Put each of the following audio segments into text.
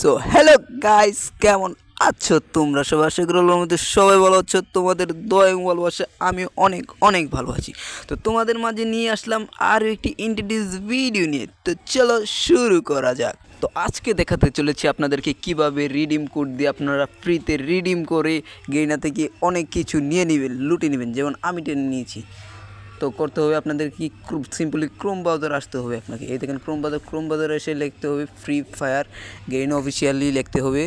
So hello guys, কেমন আছো তোমরা সবাই? আশা করি আল্লাহর মধ্যে সবাই ভালো আছো। তোমাদের দোয়া এবং ভালোবাসা আমি অনেক অনেক ভালো আছি। তো তোমাদের মাঝে নিয়ে আসলাম আরও একটি ইন্ট্রোডিউস ভিডিও নিয়ে। তো চলো শুরু করা যাক। তো আজকে দেখাতে চলেছি আপনাদেরকে কিভাবে রিডিম কোড দিয়ে আপনারা ফ্রিতে রিডিম করে গেইনা থেকে অনেক কিছু নিয়ে নেবেন, লুটে নেবেন, যেমন আমি টেনে নিয়েছি। তো করতে হবে আপনাদের কি সিম্পলি ক্রোম ব্রাউজার আসতে হবে আপনাকে। এই দেখেন ক্রোম ব্রাউজারে এসে লিখতে হবে ফ্রি ফায়ার গেইন অফিসিয়ালি, লিখতে হবে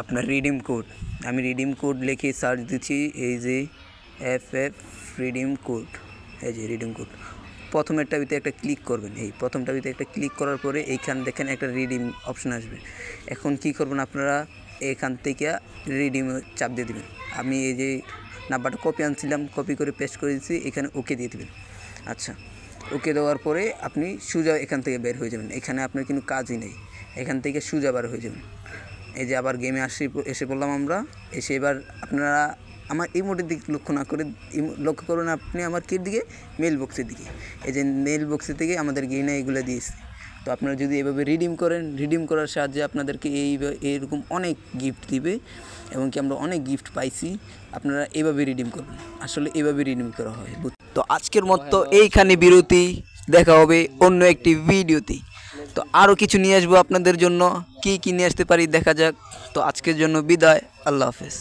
আপনার রিডিম কোড। আমি রিডিম কোড লিখে সার্চ দিচ্ছি, এই যে FF রিডিম কোড, এই যে রিডিম কোড। প্রথমেরটা ভিতরে একটা ক্লিক করবেন, এই প্রথমটা ভিতরে একটা ক্লিক করার পরে এইখান দেখেন একটা রিডিম অপশন আসবে। এখন কি করবেন আপনারা, এখান থেকে রিডিম চাপ দিয়ে দেবেন। আমি এই যে নাম্বারটা কপি আনছিলাম, কপি করে পেস্ট করে দিচ্ছি, এখানে ওকে দিয়ে দেবেন। আচ্ছা, ওকে দেওয়ার পরে আপনি সোজা এখান থেকে বের হয়ে যাবেন। এখানে আপনার কোনো কাজই নেই, এখান থেকে সোজা বের হয়ে যাবেন। এই যে আবার গেমে এসে বললাম আমরা, এসে এবার আপনারা আমার ইমোটের দিকে লক্ষ্য করুন আপনি আমার কির দিকে, মেল বক্সের দিকে। এই যে মেল বক্সের থেকে আমাদের গেইনা এগুলো দিয়েছে। তো আপনারা যদি এভাবে রিডিম করেন, রিডিম করার সাহায্যে আপনাদেরকে এইরকম অনেক গিফট দিবে, এবং কি আমরা অনেক গিফট পাইছি। আপনারা এভাবে রিডিম করবেন, আসলে এভাবে রিডিম করা হয়। তো আজকের মতো এইখানে বিরতি, দেখা হবে অন্য একটি ভিডিওতে। তো আরও কিছু নিয়ে আসবো আপনাদের জন্য, কি নিয়ে আসতে পারি দেখা যাক। তো আজকের জন্য বিদায়, আল্লাহ হাফেজ।